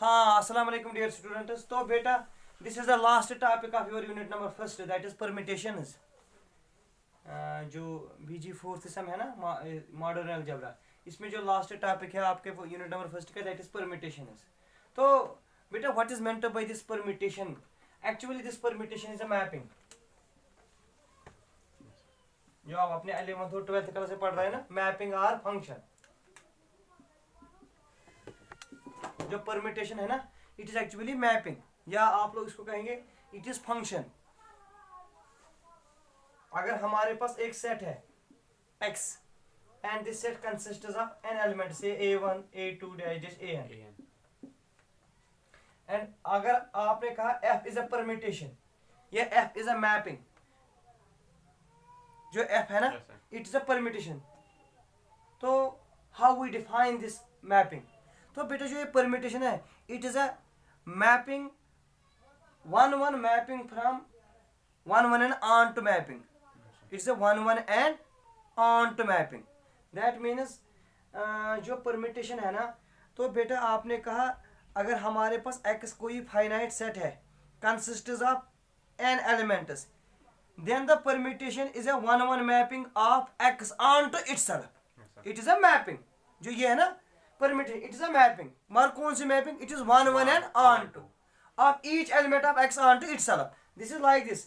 हाँ, अस्सलाम वालेकुम डियर स्टूडेंट्स। तो बेटा, this is the last topic of your unit number first, that is permutations. जो बीजी फोर्थ सेम है ना, मॉडर्न अलजेब्रा, इसमें जो लास्ट टॉपिक है आपके यूनिट नंबर फर्स्ट का, दैट इज परमिटेशंस। तो बेटा, what is meant by this permutation? Actually this permutation is a mapping. जो आप अपने 11th और 12th क्लास से पढ़ रहे हैं ना, मैपिंग आर फंक्शन। जो परमिटेशन है ना, इट इज एक्चुअली मैपिंग, या आप लोग इसको कहेंगे इट इज फंक्शन। अगर हमारे पास एक सेट है x and this set consists of an element, से a1 a2 dash an, and अगर आपने कहा f इज अ परमिटेशन या f इज अ मैपिंग, जो f है ना, इट इज अ परमिटेशन। तो how we define this mapping? तो बेटा, जो ये परमिटेशन है, it is a mapping, one mapping from one and onto mapping. It's a one and onto mapping. That means जो permutation है ना, तो बेटा आपने कहा अगर हमारे पास x कोई फाइनाइट सेट है consists of n elements, then the permutation is a one mapping of x onto itself. It is a mapping. जो ये है ना permutation, it is a mapping. मगर कौन सी mapping? It is one and onto of each element of x onto itself. This is like this.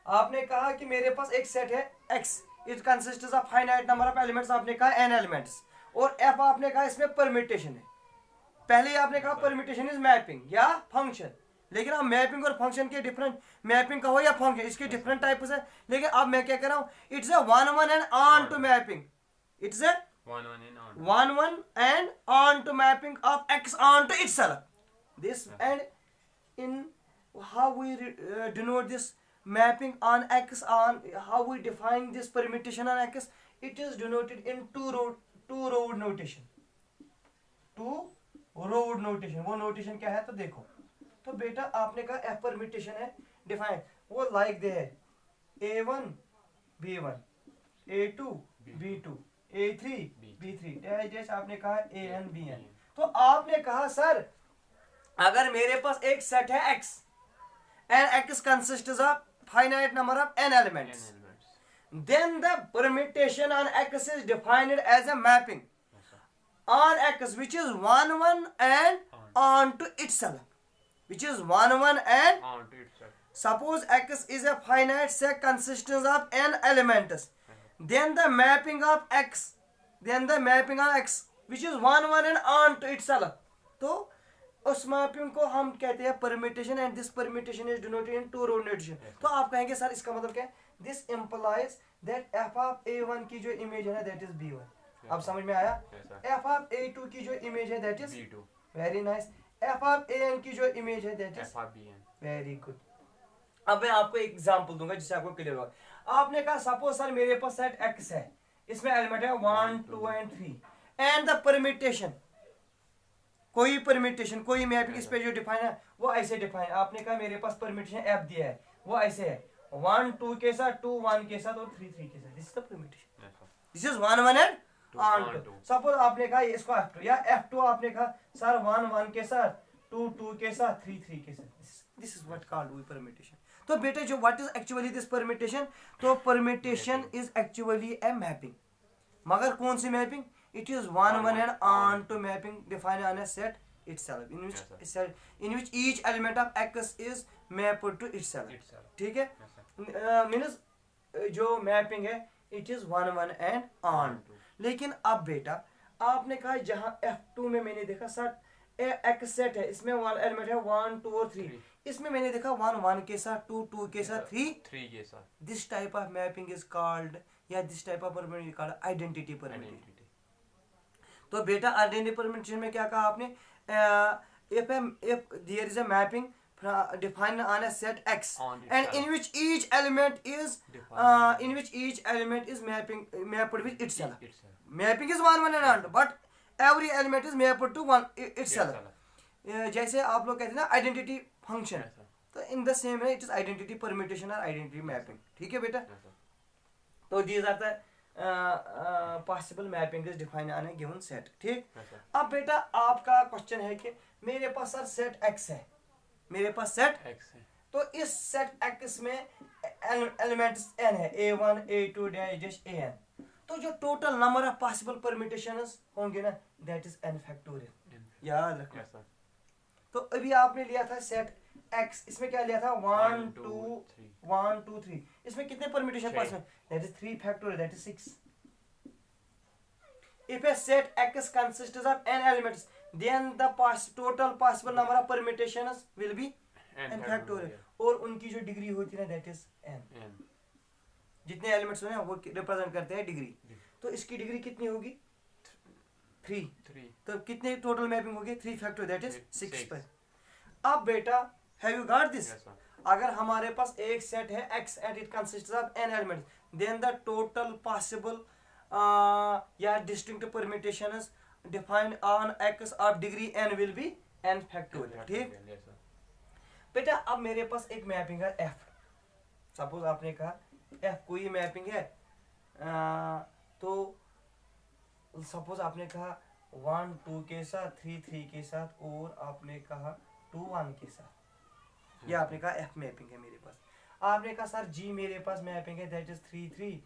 आपने कहा कि मेरे पास एक सेट है x, it consists of finite number of elements, आपने कहा n elements, और f आपने कहा इसमें permutation है। पहले ही आपने कहा permutation is mapping या function, लेकिन अब मैपिंग और फंक्शन के डिफरेंट, मैपिंग का हो या फंक्शन, इसके डिफरेंट टाइप्स है। लेकिन अब मैं क्या कर रहा हूँ, it's a one and onto mapping. It's a one and onto mapping of X onto itself. This and in how we denote this mapping on X, on how we define this permutation on X, it is denoted in two rowed notation. Two rowed notation, वो notation क्या है तो देखो। तो बेटा आपने कहा F permutation है डिफाइन, वो लाइक दे है a1 b1 a2 b2 a3 b3 जैसे आपने कहा an bn। तो आपने कहा सर अगर मेरे पास एक सेट है x and x consists of finite number of n elements, then the permutation on x is defined as a mapping on x which is one and on to itself, which is one and on to itself. Suppose x is a finite set consisting of n elements, then the mapping of x which is one and on to itself. तो उस mapping को हम कहते हैं permutation, and this permutation is denoted in two rowed notation. तो आप कहेंगे sir इसका मतलब क्या है? This implies that f of a1 की जो इमेज है ना, दैट इज b1। अब समझ में आया? f ऑफ a2 की जो इमेज है that is b2। Very nice. f of an की जो इमेज है that is f of bn। Very good. अब मैं आपको एक एग्जांपल दूंगा जिससे आपको क्लियर होगा। आपने कहा सपोज सर मेरे पास सेट x है, इसमें एलिमेंट है 1 2 एंड 3, एंड द परमिटेशन, कोई परमिटेशन कोई मैपिंग इस पे जो डिफाइन है वो ऐसे डिफाइन। आपने कहा मेरे पास परमिटेशन f दिया है, वो ऐसे है 1 2 के साथ, 2 1 के साथ और 3 3 के साथ। This is the permutation, this is one and onto. Suppose आपने कहा इसको f2 या f2 आपने कहा सर 1 1 के साथ, 2 2 के साथ, 3 3 के साथ। This is what called we permutation. तो बेटे जो what is actually this permutation? तो permutation is actually a mapping, मगर कौन सी mapping? It is one and on to mapping defined on a set itself, in which each element of x is mapped to itself. ठीक है? Means जो mapping है it is one and on to। लेकिन अब बेटा आपने कहा जहाँ f2 में मैंने देखा सर x सेट है, इसमें वन एलिमेंट है 1 2 और 3, इसमें मैंने देखा 1 1 के साथ, 2 2 के साथ, 3 3 के साथ। This type of mapping is called, या this type of permutation is called identity permutation. तो बेटा आइडेंटिटी परमिटेशन में क्या कहा आपने? if there is a mapping defined on a set x and in which each element is mapped with itself. Mapping is one and on, but every element is mapped to one itself. जैसे आप लोग कहते हैं ना identity function, तो in the same है it is identity permutation और identity mapping. ठीक है बेटा? तो these are the possible mappings define on A given set, ठीक। अच्छा। अब बेटा आपका क्वेश्चन है कि मेरे पास सर सेट एक्स है, मेरे पास सेट एक्स है, तो इस सेट एक्स में एलिमेंट्स n है, a1 a2 डैश an, तो जो total number of possible permutations होंगे ना दैट इज n फैक्टोरियल, याद रखना। yes sir, तो अभी आपने लिया था सेट x, इसमें क्या लिया था 1 2 3, इसमें कितने परम्यूटेशन छः। Possible, that is 3 factorial, that is 6। If a set x consists of n elements, then the total possible number of permutations will be n factorial, और उनकी जो डिग्री होती है ना दैट इज n, जितने एलिमेंट्स होने वो रिप्रेजेंट करते हैं डिग्री, तो इसकी डिग्री कितनी होगी 3, तो कितने टोटल मैपिंग होगी 3 फैक्टोरियल दैट इज 6 पर। अब बेटा हैव यू गॉट दिस, अगर हमारे पास एक सेट है x and it consists of n elements, then the total possible या distinct permutations defined on x of degree n will be n factorial, ठीक। बेटा अब मेरे पास एक मैपिंग है f, सपोज आपने कहा f कोई मैपिंग है, तो सपोज आपने कहा 1 2 के साथ 3 3 के साथ और आपने कहा 2 1 के साथ, ये आपने कहा f मैपिंग है मेरे पास। आपने कहा सर g मेरे पास मैपिंग है दैट इज 3 3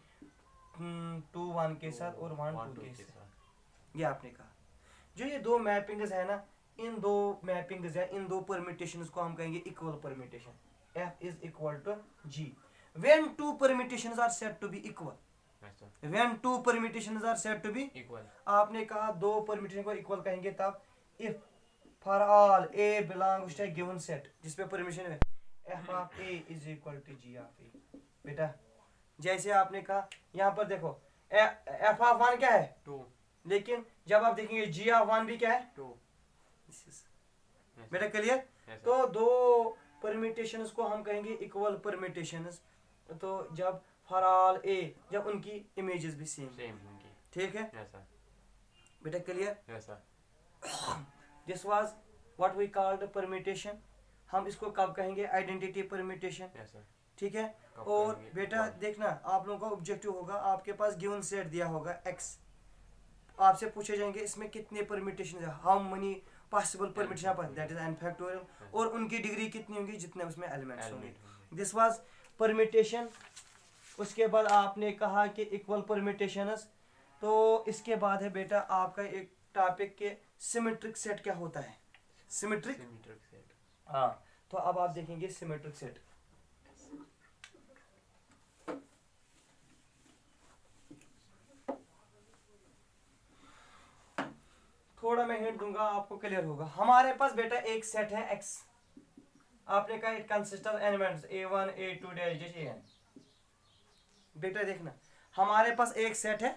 2 1 के साथ और 1 2 के साथ, ये आपने कहा। जो ये दो मैपिंग्स है ना, इन दो मैपिंग्स है, इन दो परम्यूटेशंस को हम कहेंगे equal permutation, f is equal to g when two permutations are said to be equal, when two permutations are said to be equal, आपने कहा दो परम्यूटेशन को इक्वल कहेंगे तब if for all a belongs to a given set, जिसपे permutation है f of a is equal to g of a। बेटा जैसे आपने कहा यहाँ पर देखो f of 1 क्या है 2, लेकिन जब आप देखेंगे g of 1 भी क्या है 2, बेटा क्लियर। तो दो परम्यूटेशंस को हम कहेंगे इक्वल परम्यूटेशंस, तो जब फॉर ऑल ए जब उनकी इमेजेस भी सेम होंगी, ठीक है yes sir, बेटा clear. yes sir, this was what we called permutation, हम इसको कब कहेंगे आइडेंटिटी परम्यूटेशन, yes sir, ठीक है। कब और कहेंगे? बेटा देखना आप लोगों का ऑब्जेक्टिव होगा, आपके पास गिवन सेट दिया होगा x, आपसे पूछे जाएंगे इसमें कितने परम्यूटेशन है, हाउ मनी पॉसिबल परम्यूटेशन पर, दैट इज n फैक्टोरियल, और उनकी डिग्री कितनी होगी जितने उसमें एलिमेंट्स होंगे। This was permutation. उसके बाद आपने कहा कि इक्वल परम्यूटेशंस, तो इसके बाद है बेटा आपका एक टॉपिक के सिमेट्रिक सेट क्या होता है, सिमेट्रिक सेट, हाँ। तो अब आप देखेंगे सिमेट्रिक सेट, थोड़ा मैं हिंट दूंगा आपको क्लियर होगा। हमारे पास बेटा एक सेट है x, आपने कहा it consist of elements a1 a2 dash an, बेटा देखना हमारे पास एक सेट है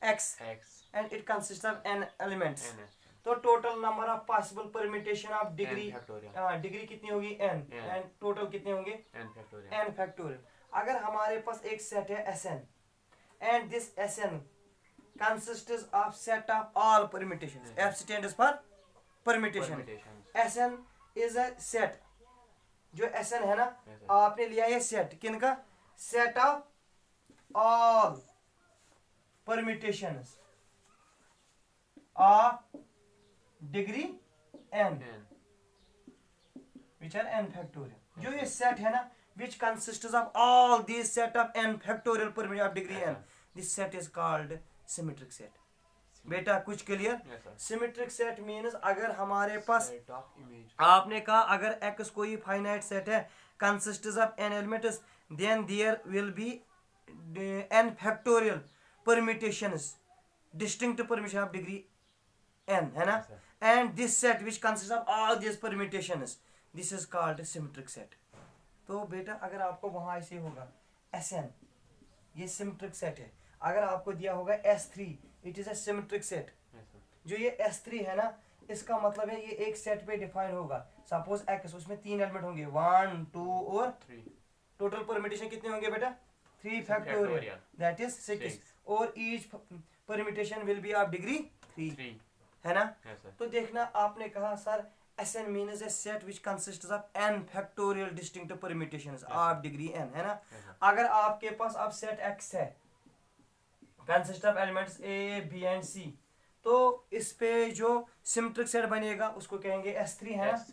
x and it consist of n elements, तो total number of possible permutation of degree, degree कितनी होगी n एंड टोटल कितने होंगे n फैक्टोरियल। अगर हमारे पास एक सेट है Sn and this Sn consists of set of all permutations, f stands for permutation, Sn is a set, जो Sn है ना आपने लिया ये सेट किनका, set of all permutations of degree n which are n factorial, जो ये set है ना which consists of all these set of n factorial permutation of degree n, this set is called symmetric set. बेटा कुछ clear, symmetric set means अगर हमारे पास आपने कहा अगर x कोई फाइनाइट सेट है consists of n elements, then there will be n factorial permutations, distinct permutation of degree n है ना, and this set which consist of all this permutations, this is called symmetric set. तो बेटा अगर आपको वहां ऐसे होगा Sn, ये सिमेट्रिक सेट है, अगर आपको दिया होगा S3 it is a symmetric set, जो ये S3 है ना इसका मतलब है ये एक सेट पे डिफाइन होगा, सपोज x उसमें 3 एलिमेंट होंगे 1 2 और 3, टोटल परम्यूटेशन कितने होंगे बेटा 3 फैक्टोरियल दैट इज 6, और each permutation will be of degree 3 है ना। तो देखना आपने कहा sir Sn means a set which consists of n factorial distinct permutations of degree n है ना। अगर आपके पास अब सेट x है consist of elements A B and C. तो इस पे जो सिमेट्रिक सेट बनेगा उसको कहेंगे S3 है ना।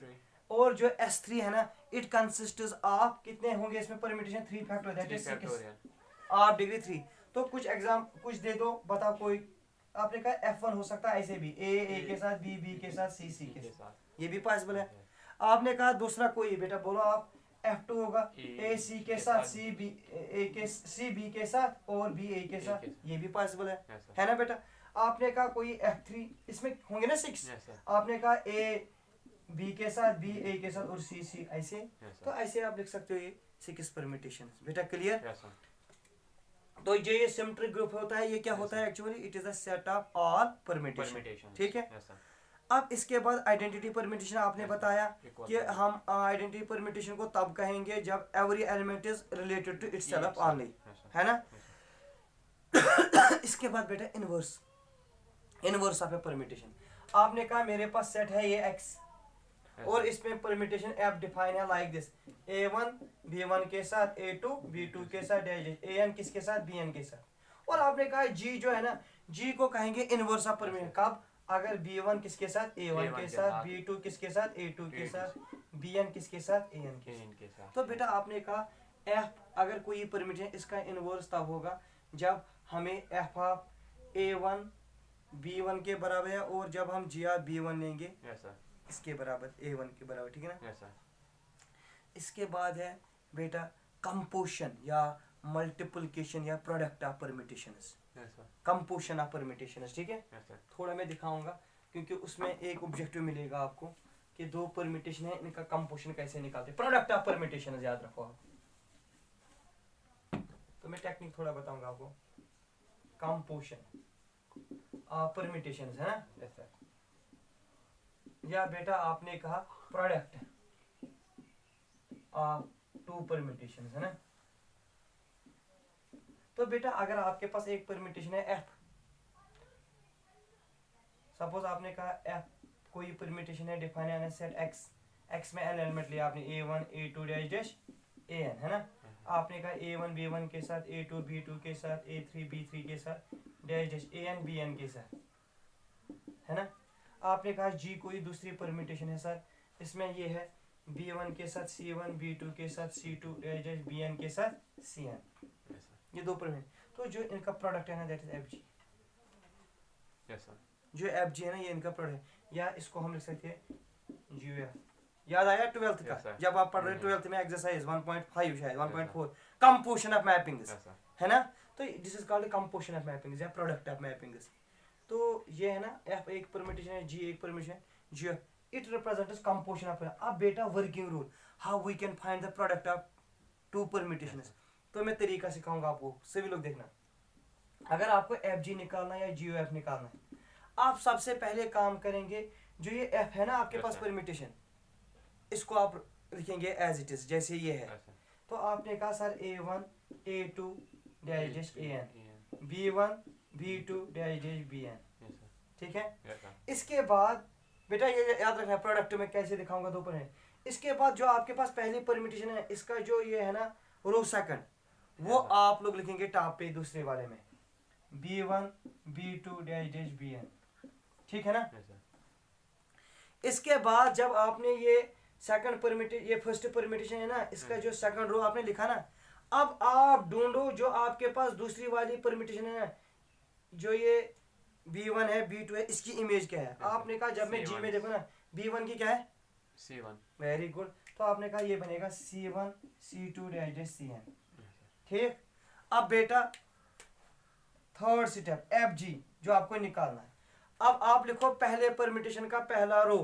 और जो S3 है ना इट कंसिस्ट्स ऑफ कितने होंगे इसमें permutation 3 factor that is 6 of degree 3। तो कुछ दे दो बताओ कोई। आपने कहा F1 हो सकता है ऐसे भी ए के साथ बी के साथ सी के साथ, ये भी पॉसिबल है। आपने कहा दूसरा कोई बेटा बोलो आप F2 होगा ए सी के साथ सी बी के साथ और बी ए के साथ, ये भी पॉसिबल है ना बेटा। आपने कहा कोई F3 इसमें होंगे ना 6। आपने कहा ए बी के साथ बी ए के साथ और सी ऐसे। तो ऐसे आप लिख सकते हो ये 6 परम्यूटेशन बेटा। क्लियर। तो ये सिमेट्रिक ग्रुप होता है, ये क्या होता है actually it is a set of all permutation. ठीक है। अब इसके बाद आइडेंटिटी परम्यूटेशन आपने बताया कि हम आइडेंटिटी परम्यूटेशन को तब कहेंगे जब every element is related to itself only, है ना। इसके बाद बेटा इनवर्स ऑफ ए परम्यूटेशन। आपने कहा मेरे पास सेट है ये x और इसमें परम्यूटेशन f डिफाइन है लाइक दिस a1 b1 के साथ a2 b2 के साथ an किसके साथ bn के साथ। और आपने कहा g जो है ना g को कहेंगे इनवर्स ऑफ परम्यूटेशन कब, अगर b1 किसके साथ a1 के साथ, b2 किसके साथ a2 के साथ, bn किसके साथ an के साथ। तो बेटा आपने कहा f अगर कोई परम्यूटेशन इसका इनवर्स तब होगा जब हमें f ऑफ a1 b1 के बराबर है और जब हम g ऑफ b1 लेंगे इसके बराबर a1 के बराबर, ठीक है ना। इसके बाद है बेटा कंपोजिशन या मल्टीप्लिकेशन या product of permutations, composition of permutations. ठीक है। थोड़ा मैं दिखाऊंगा क्योंकि उसमें एक ऑब्जेक्टिव मिलेगा आपको कि दो परम्यूटेशन है इनका कंपोजिशन कैसे निकालते, प्रोडक्ट ऑफ परम्यूटेशंस याद रखो आप। तो मैं टेक्निक थोड़ा बताऊंगा आपको। कंपोजिशन ऑफ परम्यूटेशंस है ना, या बेटा आपने कहा प्रोडक्ट ऑफ टू परम्यूटेशंस है ना। तो बेटा अगर आपके पास एक परम्यूटेशन है f, सपोज आपने कहा f कोई परम्यूटेशन है डिफाइन है सेट x में n एलिमेंट लिया आपने a1 a2 डैश an है ना। आपने कहा a1 b1 के साथ a2 b2 के साथ a3 b3 के साथ डैश an bn के साथ, है ना। आपने कहा g कोई दूसरी परम्यूटेशन है सर, इसमें ये है b1 के साथ c1 b2 के साथ c2 डैश bn के साथ cn, ये दो परम्यूटेशन। तो जो इनका प्रोडक्ट है ना दैट इज fg। जो fg है ना ये इनका प्रोडक्ट है, या इसको हम लिख सकते हैं gf। याद आया 12th का जब आप पढ़ रहे 12th में एक्सरसाइज 1.5 शायद 1.4 कंपोजिशन ऑफ मैपिंग्स, है ना। तो this is called composition of mappings या प्रोडक्ट ऑफ मैपिंग्स। तो ये है ना f एक परम्यूटेशन है, g एक permutation gf, it represents composition of. अब बेटा working rule how we can find the product of two permutations. तो मैं तरीका सिखाऊंगा आपको, सभी लोग देखना। अगर आपको fg निकालना है या gf निकालना है, आप सबसे पहले काम करेंगे जो ये f है ना आपके पास परम्यूटेशन, इसको आप लिखेंगे एज इट इज जैसे ये है। तो आपने कहा sir a1 a2 dash an b1 b2 dash bn, ठीक है। इसके बाद बेटा ये याद रखना प्रोडक्ट में कैसे दिखाऊंगा दो पर है। इसके बाद जो आपके पास पहली परम्यूटेशन है इसका जो ये है ना रो सेकंड, वो आप लोग लिखेंगे टॉप पे दूसरे वाले में b1 b2 डैश bn, ठीक है ना। इसके बाद जब आपने ये सेकंड परम्यूटेशन ये फर्स्ट परम्यूटेशन है ना इसका जो सेकंड रो आपने लिखा ना, अब आप ढूंढो जो आपके पास दूसरी वाली परम्यूटेशन है ना, जो ये b1 है b2 है, इसकी इमेज क्या है। आपने कहा जब मैं g में देखो ना b1 की क्या है c1, वेरी गुड। तो आपने कहा ये बनेगा c1 c2 डैश cn, ठीक। अब बेटा थर्ड स्टेप fg जो आपको निकालना है। अब आप लिखो पहले परम्यूटेशन का पहला row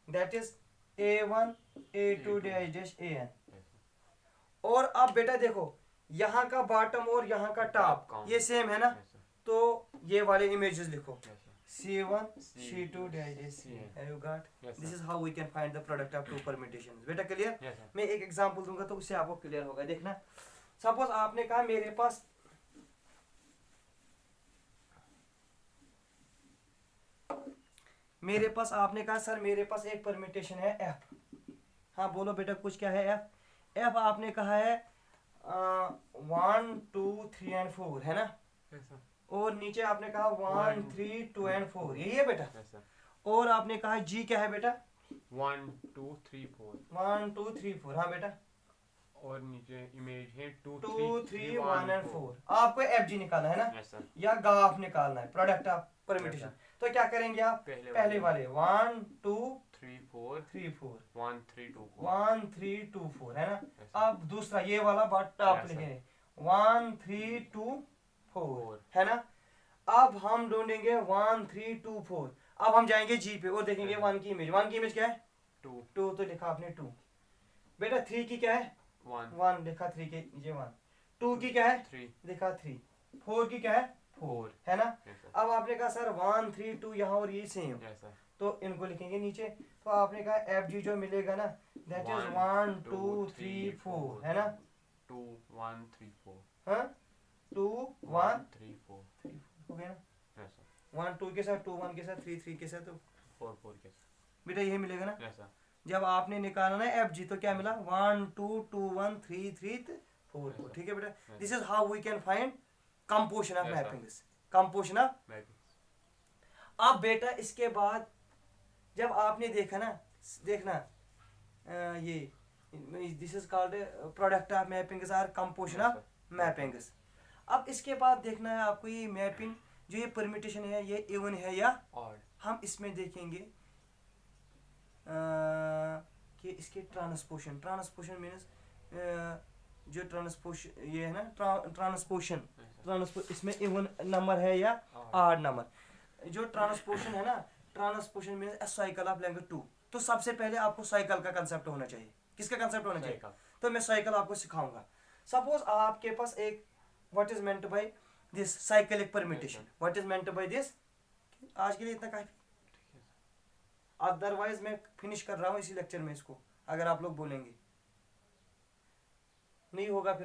that is a1 a2 dash an। और अब बेटा देखो यहाँ का बॉटम और यहाँ का टॉप ये सेम है ना, तो ये वाले इमेजेस लिखो c1 c2 dash cn। Have you got? This is how we can find the product of two permutations. बेटा क्लियर? मैं एक एग्जांपल दूंगा तो उससे आपको क्लियर होगा। देखना सपोज आपने कहा मेरे पास आपने कहा सर मेरे पास एक परम्यूटेशन है f। हाँ बोलो बेटा कुछ क्या है f आपने कहा है 1 2 3 and 4 है ना। ऐसा और नीचे आपने कहा 1 3 2 एंड 4, यही है बेटा। ऐसा और आपने कहा जी क्या है बेटा, 1 2 3 4 1 2 3 4, हाँ बेटा, और नीचे इमेज है 2 2 3 3 1 एंड 4 4। आपको एफ जी निकालना है ना, ऐसा या गाफ निकालना है, प्रोडक्ट ऑफ परम्यूटेशन। तो क्या करेंगे आप, पहले वाले 1 2 3 4 3 4, 1 3 2 4 1 3 2 4 है ना। ऐसा अब दूसरा ये वाला बात टॉप ऐसा। लिखेंगे 1 3 2 4 4 है ना। अब हम ढूंढेंगे 1 3 2 4। अब हम जाएंगे जी पे और देखेंगे हाँ। 1 की इमेज, 1 की इमेज क्या है 2 2, तो लिखा आपने 2। बेटा 3 की क्या है 1 1, लिखा 3 के नीचे 1। 2 की क्या है 3 लिखा 3। 4 की क्या है 4 है ना। ऐसा अब आपने कहा सर 1 3 2 यहाँ और ये सेम, ऐसा तो इनको लिखेंगे नीचे। तो आपने कहा एफ जी जो मिलेगा ना, दैट इज 1 2 3 4 है ना। 2 1 3 4 हाँ 2 1 3 4 3 हो गया ना। ऐसा 1 2 के साथ 2 1 के साथ 3 3 के साथ, तो 4 4 के बेटा यही मिलेगा ना। ऐसा जब आपने निकाला ना एफ जी, तो क्या मिला 1 2 2 1 3 3 4 4, ठीक है बेटा। This is how we can find composition of Yes, sir. Mappings, composition of. Mapping अब बेटा इसके बाद जब आपने देखा ना, देखना ये this is called product of mappings or composition Yes, of mappings. अब इसके बाद देखना है आपको ये मैपिंग जो ये परम्यूटेशन है ये इवन है या ऑड हम इसमें देखेंगे कि इसके ट्रांसपोशन, ट्रांसपोशन मीन्स जो ट्रांसपोशन ये है ना, ट्रांसपोशन इसमें इवन नंबर है या आड नंबर। जो ट्रांसपोशन है ना, transposition means a cycle of length 2। तो सबसे पहले आपको साइकिल का कंसेप्ट होना चाहिए। किसका कंसेप्ट होना चाहिए? तो मैं साइकिल आपको सिखाऊंगा। सपोज आपके पास एक what is meant by this cyclic permutation, what is meant by this. आज के लिए इतना काफी, अदरवाइज मैं फिनिश कर रहा हूँ इसी लेक्चर में इसको, अगर आप लोग बोलेंगे नहीं होगा फिर